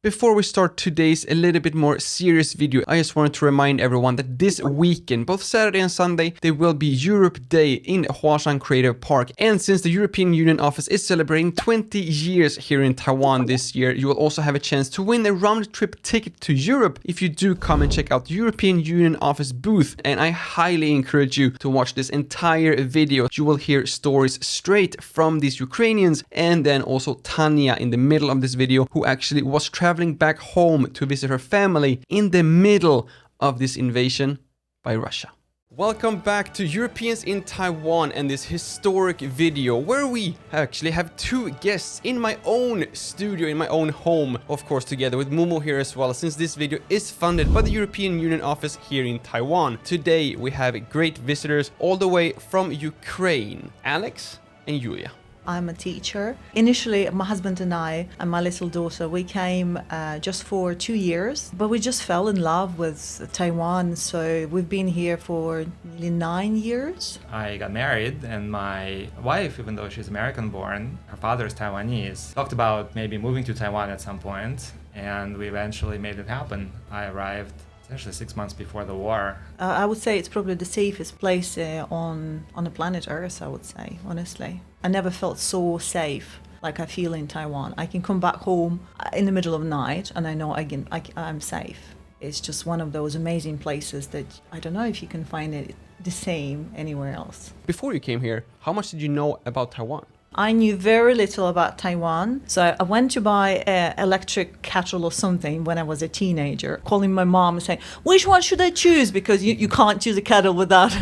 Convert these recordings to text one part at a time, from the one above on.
Before we start today's a little bit more serious video, I just wanted to remind everyone that this weekend, both Saturday and Sunday, there will be Europe Day in Huashan Creative Park. And since the European Union office is celebrating 20 years here in Taiwan this year, you will also have a chance to win a round-trip ticket to Europe if you do come and check out the European Union office booth. And I highly encourage you to watch this entire video. You will hear stories straight from these Ukrainians, and then also Tanya in the middle of this video, who actually was traveling back home to visit her family in the middle of this invasion by Russia. Welcome back to Europeans in Taiwan and this historic video where we actually have two guests in my own studio, in my own home, of course together with Moomoo here as well, since this video is funded by the European Union office here in Taiwan. Today we have great visitors all the way from Ukraine, Alex and Yulia. I'm a teacher. Initially, my husband and I and my little daughter, we came just for 2 years, but we just fell in love with Taiwan. So we've been here for nearly 9 years. I got married, and my wife, even though she's American born, her father is Taiwanese, talked about maybe moving to Taiwan at some point, and we eventually made it happen. I arrived essentially 6 months before the war. I would say it's probably the safest place on the planet Earth, I would say, honestly. I never felt so safe like I feel in Taiwan. I can come back home in the middle of the night and I know I'm safe. It's just one of those amazing places that I don't know if you can find it the same anywhere else. Before you came here, how much did you know about Taiwan? I knew very little about Taiwan, so I went to buy an electric kettle or something when I was a teenager, calling my mom and saying, which one should I choose? Because you can't choose a kettle without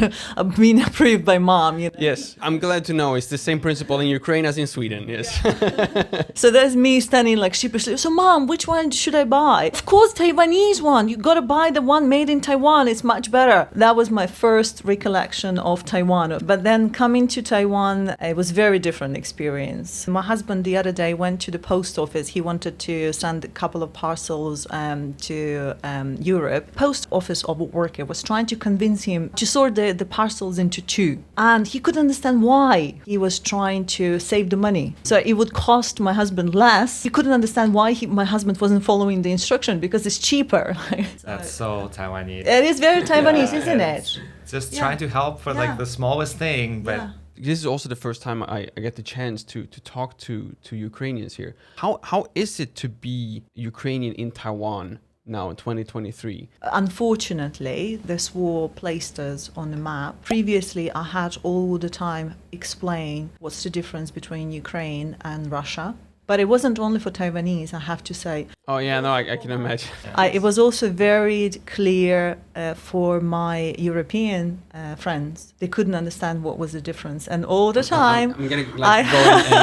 being approved by mom. You know? Yes, I'm glad to know it's the same principle in Ukraine as in Sweden, yes. So there's me standing like sheepishly, so mom, which one should I buy? Of course, Taiwanese one. You gotta buy the one made in Taiwan, it's much better. That was my first recollection of Taiwan. But then coming to Taiwan, it was very different experience. My husband the other day went to the post office. He wanted to send a couple of parcels to Europe. Post office worker was trying to convince him to sort the parcels into two. And he couldn't understand why. He was trying to save the money. So it would cost my husband less. He couldn't understand why my husband wasn't following the instruction because it's cheaper. That's so Taiwanese. It is very Taiwanese, isn't it? Just trying to help for like the smallest thing, but This is also the first time I get the chance to talk to Ukrainians here. How is it to be Ukrainian in Taiwan now in 2023? Unfortunately, this war placed us on the map. Previously, I had all the time explain what's the difference between Ukraine and Russia. But it wasn't only for Taiwanese, I have to say. Oh yeah, no, I can imagine. It was also very clear for my European friends. They couldn't understand what was the difference. And all the time, I'm gonna go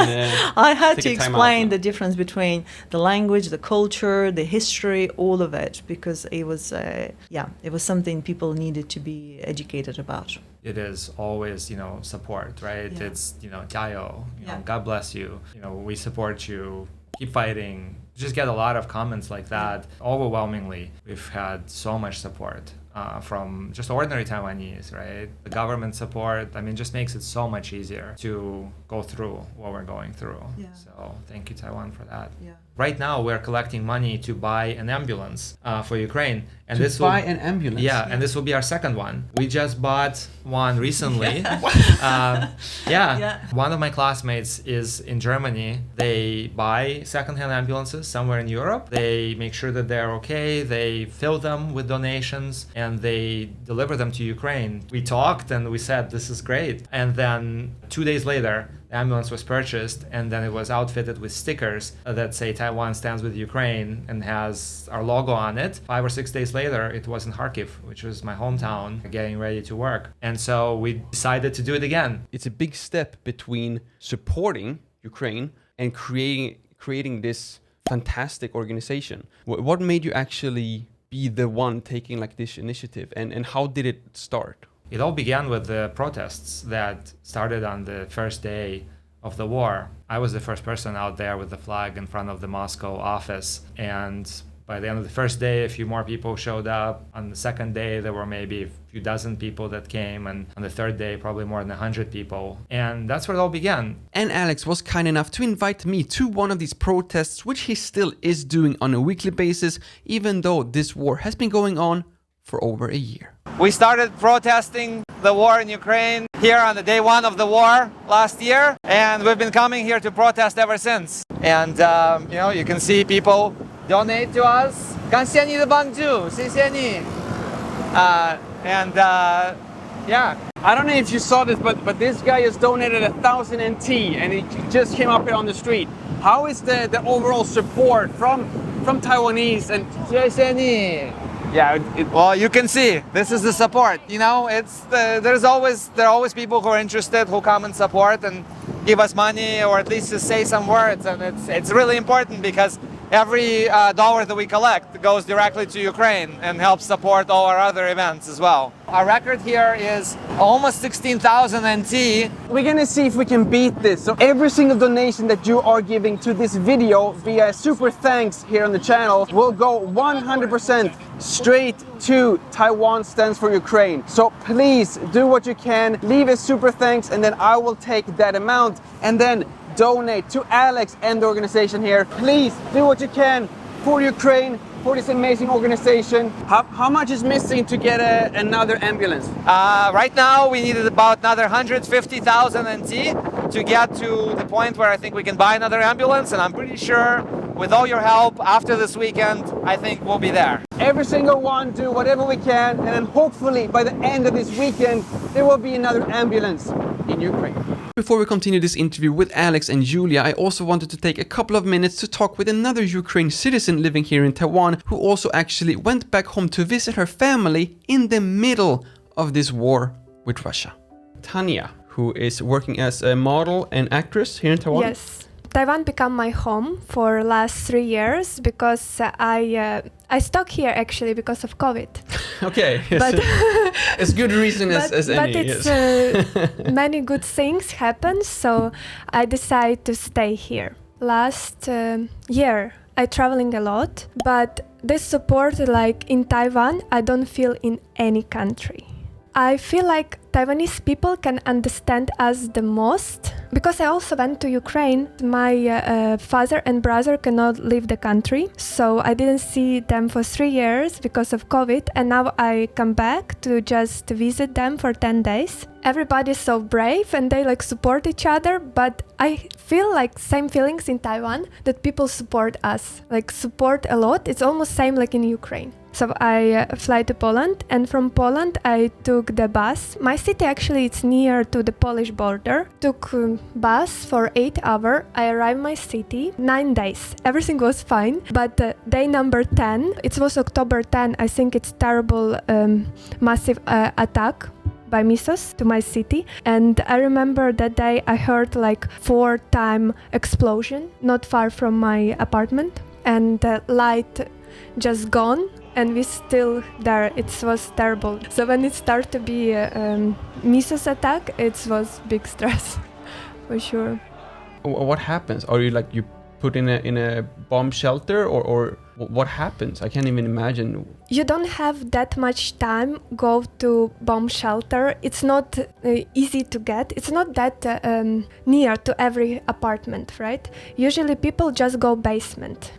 and I had to take a time explain out the difference between the language, the culture, the history, all of it, because it was, it was something people needed to be educated about. it is always, support, right? Yeah. It's, 加油, God bless you, we support you, keep fighting. Just get a lot of comments like that. Overwhelmingly, we've had so much support from just ordinary Taiwanese, right? The government support, just makes it so much easier to go through what we're going through. Yeah. So thank you, Taiwan, for that. Yeah. Right now, we're collecting money to buy an ambulance for Ukraine. And to buy an ambulance? Yeah, and this will be our second one. We just bought one recently. One of my classmates is in Germany. They buy secondhand ambulances somewhere in Europe. They make sure that they're okay. They fill them with donations and they deliver them to Ukraine. We talked and we said, this is great. And then 2 days later, the ambulance was purchased and then it was outfitted with stickers that say Taiwan stands with Ukraine and has our logo on it. 5 or 6 days later, it was in Kharkiv, which was my hometown, getting ready to work. And so we decided to do it again. It's a big step between supporting Ukraine and creating this fantastic organization. What made you actually be the one taking like this initiative, and how did it start? It all began with the protests that started on the first day of the war. I was the first person out there with the flag in front of the Moscow office, and By the end of the first day, a few more people showed up. On the second day, there were maybe a few dozen people that came. And on the third day, probably more than 100 people. And that's where it all began. And Alex was kind enough to invite me to one of these protests, which he still is doing on a weekly basis, even though this war has been going on for over a year. We started protesting the war in Ukraine here on the day one of the war last year, and we've been coming here to protest ever since. And you can see people donate to us. 感谢你的帮助，谢谢你. Yeah. I don't know if you saw this, but this guy has donated 1,000 NT, and he just came up here on the street. How is the overall support from Taiwanese and 谢谢你. yeah? Well, you can see this is the support. There are always people who are interested, who come and support and give us money, or at least to say some words, and it's really important because every dollar that we collect goes directly to Ukraine and helps support all our other events as well. Our record here is almost 16,000 NT. We're gonna see if we can beat this. So every single donation that you are giving to this video via super thanks here on the channel will go 100% straight to Taiwan Stands for Ukraine. So please do what you can, leave a super thanks, and then I will take that amount and then donate to Alex and the organization here. Please do what you can for Ukraine, for this amazing organization. How much is missing to get another ambulance? Right now we needed about another 150,000 NT to get to the point where I think we can buy another ambulance, and I'm pretty sure with all your help after this weekend, I think we'll be there. Every single one do whatever we can, and then hopefully by the end of this weekend there will be another ambulance in Ukraine. Before we continue this interview with Alex and Julia, I also wanted to take a couple of minutes to talk with another Ukraine citizen living here in Taiwan who also actually went back home to visit her family in the middle of this war with Russia. Tanya, who is working as a model and actress here in Taiwan. Yes. Taiwan became my home for last 3 years because I stuck here actually because of COVID. Okay, But it's good reason as any. But it's many good things happen, so I decided to stay here. Last year I traveling a lot, but this support like in Taiwan I don't feel in any country. I feel like Taiwanese people can understand us the most because I also went to Ukraine. My father and brother cannot leave the country, so I didn't see them for 3 years because of COVID, and now I come back to just visit them for 10 days. Everybody's so brave and they like support each other, but I feel like same feelings in Taiwan that people support us, like support a lot. It's almost same like in Ukraine. So I fly to Poland, and from Poland I took the bus. My city actually it's near to the Polish border. Took bus for 8 hours. I arrived my city 9 days. Everything was fine, but day number 10, it was October 10. I think it's terrible massive attack by missiles to my city, and I remember that day I heard like 4-time explosion not far from my apartment, and the light just gone. And we still there. It was terrible. So when it started to be a missiles attack, it was big stress, for sure. What happens? Are you like you put in a bomb shelter, or what happens? I can't even imagine. You don't have that much time go to bomb shelter. It's not easy to get. It's not that near to every apartment, right? Usually people just go basement.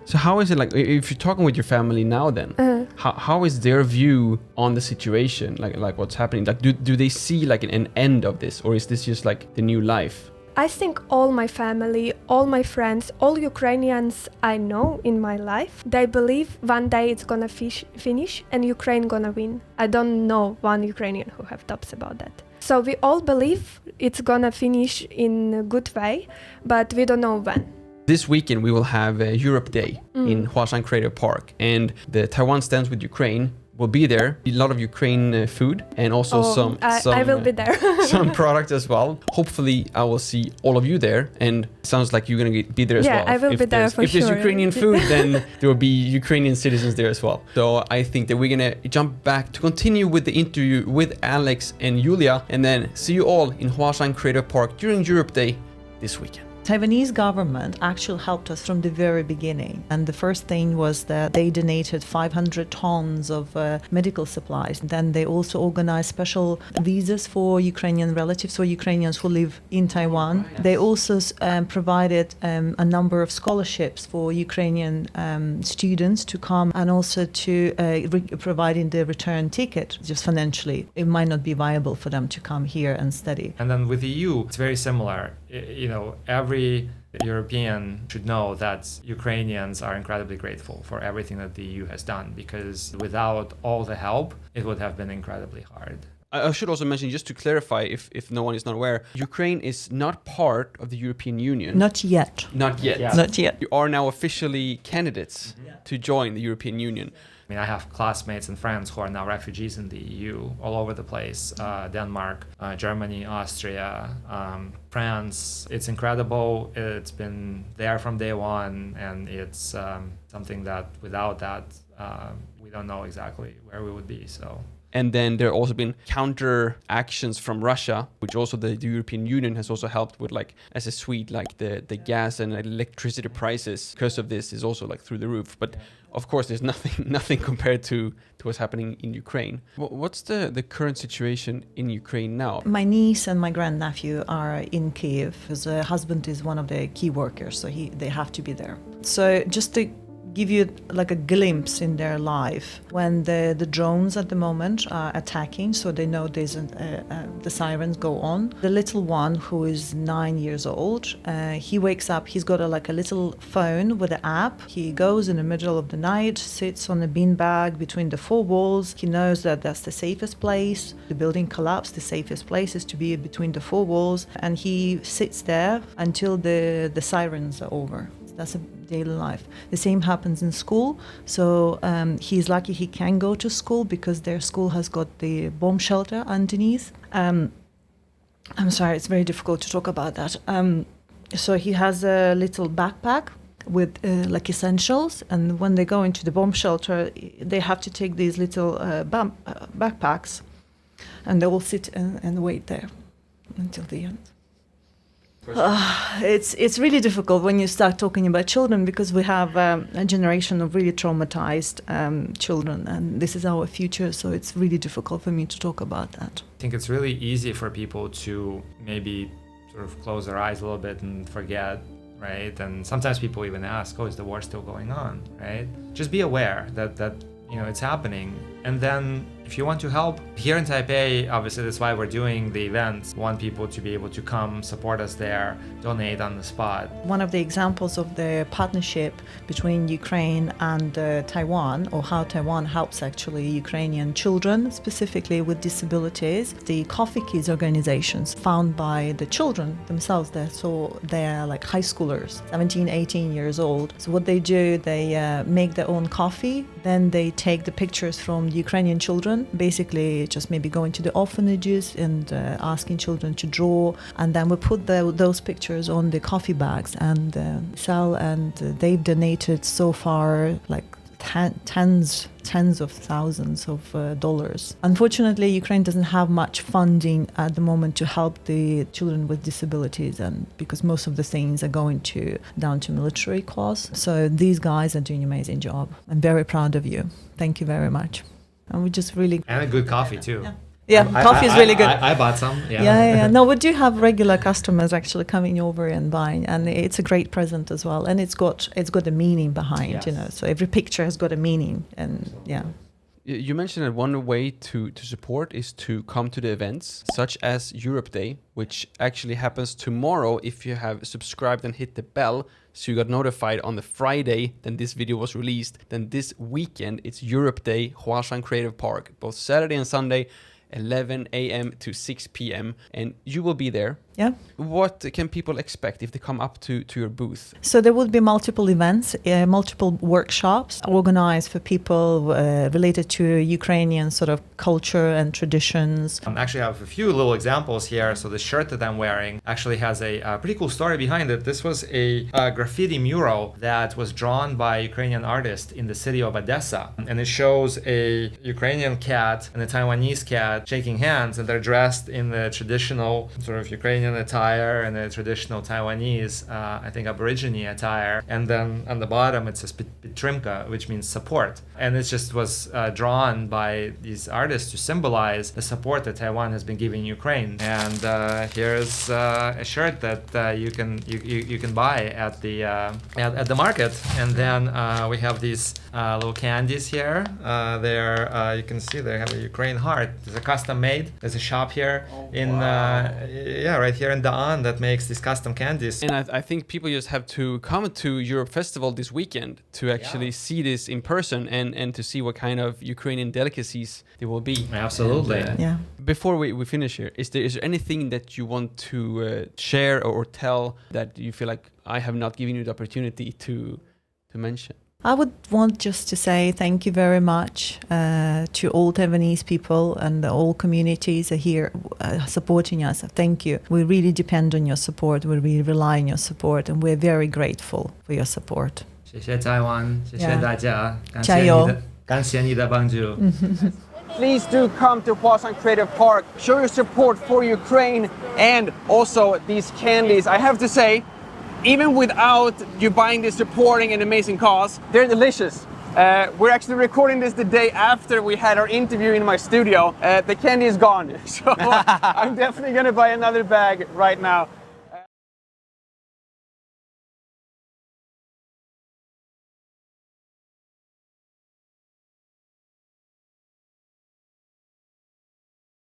So how is it like if you're talking with your family now then? How is their view on the situation? Like what's happening? Like do they see like an end of this, or is this just like the new life? I think all my family, all my friends, all Ukrainians I know in my life, they believe one day it's gonna finish and Ukraine gonna win. I don't know one Ukrainian who have doubts about that. So we all believe it's gonna finish in a good way, but we don't know when. This weekend we will have Europe Day in Huashan Creative Park, and the Taiwan Stands with Ukraine will be there. A lot of Ukraine food, and also some I will be there. some products as well. Hopefully I will see all of you there, and it sounds like you're gonna be there as well. Yeah, I will be there for sure. If there's Ukrainian food, then there will be Ukrainian citizens there as well. So I think that we're gonna jump back to continue with the interview with Alex and Julia, and then see you all in Huashan Creative Park during Europe Day this weekend. Taiwanese government actually helped us from the very beginning. And the first thing was that they donated 500 tons of medical supplies. Then they also organized special visas for Ukrainian relatives or Ukrainians who live in Taiwan. They also provided a number of scholarships for Ukrainian students to come, and also to providing the return ticket. Just financially, it might not be viable for them to come here and study. And then with the EU, it's very similar. You know, every European should know that Ukrainians are incredibly grateful for everything that the EU has done, because without all the help, it would have been incredibly hard. I should also mention, just to clarify, if no one is not aware, Ukraine is not part of the European Union. Not yet. Not yet. Yeah. Not yet. You are now officially candidates to join the European Union. I mean, I have classmates and friends who are now refugees in the EU all over the place. Denmark, Germany, Austria, France. It's incredible. It's been there from day one, and it's something that without that, we don't know exactly where we would be. So. And then there have also been counter actions from Russia, which also the European Union has also helped with, like, as a Swede, like the gas and electricity prices because of this is also like through the roof. But of course, there's nothing compared to what's happening in Ukraine. What's the current situation in Ukraine now? My niece and my grandnephew are in Kiev. His husband is one of the key workers, so they have to be there. So just to give you like a glimpse in their life, when the drones at the moment are attacking, so they know there's the sirens go on. The little one, who is 9 years old, he wakes up, he's got a little phone with an app. He goes in the middle of the night, sits on a beanbag between the four walls. He knows that that's the safest place. The building collapsed, the safest place is to be between the four walls, and he sits there until the sirens are over. That's a daily life. The same happens in school. So he's lucky he can go to school because their school has got the bomb shelter underneath. I'm sorry, it's very difficult to talk about that. So he has a little backpack with like essentials, and when they go into the bomb shelter, they have to take these little backpacks, and they will sit and wait there until the end. It's really difficult when you start talking about children, because we have a generation of really traumatized children, and this is our future, so it's really difficult for me to talk about that. I think it's really easy for people to maybe sort of close their eyes a little bit and forget, right? And sometimes people even ask, oh, is the war still going on, right? Just be aware that you know, it's happening. And then if you want to help, here in Taipei, obviously that's why we're doing the events. We want people to be able to come, support us there, donate on the spot. One of the examples of the partnership between Ukraine and Taiwan, or how Taiwan helps actually Ukrainian children, specifically with disabilities, the Coffee Kids organizations found by the children themselves. They're like high schoolers, 17, 18 years old. So what they do, they make their own coffee, then they take the pictures from the Ukrainian children, basically just maybe going to the orphanages and asking children to draw, and then we put those pictures on the coffee bags and sell, and they've donated so far like tens of thousands of dollars. Unfortunately, Ukraine doesn't have much funding at the moment to help the children with disabilities, and because most of the things are going down to military costs. So these guys are doing an amazing job. I'm very proud of you. Thank you very much. And we just really... And a good coffee too. Yeah, coffee is really good. I bought some. Yeah. No, we do have regular customers actually coming over and buying, and it's a great present as well. And it's got a meaning behind, yes. You know. So every picture has got a meaning, and yeah. You mentioned that one way to support is to come to the events, such as Europe Day, which actually happens tomorrow if you have subscribed and hit the bell, so you got notified on the Friday then this video was released. Then this weekend, it's Europe Day, Huashan Creative Park, both Saturday and Sunday, 11 a.m. to 6 p.m. And you will be there. Yeah. What can people expect if they come up to your booth? So there will be multiple events, multiple workshops organized for people related to Ukrainian sort of culture and traditions. Actually, I have a few little examples here. So the shirt that I'm wearing actually has a pretty cool story behind it. This was a graffiti mural that was drawn by a Ukrainian artist in the city of Odessa. And it shows a Ukrainian cat and a Taiwanese cat shaking hands, and they're dressed in the traditional sort of Ukrainian Ukrainian attire and a traditional Taiwanese, I think Aborigine attire. And then on the bottom it says Pitrimka, which means support. And it just was drawn by these artists to symbolize the support that Taiwan has been giving Ukraine. And here's a shirt that you can buy at the market. And then we have these little candies here. You can see they have a Ukraine heart. There's a custom made. There's a shop here right here in Da'an that makes these custom candies. And I think people just have to come to Europe Festival this weekend to actually see this in person and to see what kind of Ukrainian delicacies there will be. Absolutely. Yeah. Before we finish here, is there anything that you want to share or tell that you feel like I have not given you the opportunity to mention? I would want just to say thank you very much to all Taiwanese people and all communities are here supporting us. Thank you. We really depend on your support. We really rely on your support, and we're very grateful for your support. 谢谢台湾，谢谢大家，加油。感谢你的帮助。Please do come to Huashan Creative Park, show your support for Ukraine and also these candies. I have to say, even without you buying this supporting an amazing cause, they're delicious. We're actually recording this the day after we had our interview in my studio. The candy is gone, so I'm definitely gonna buy another bag right now.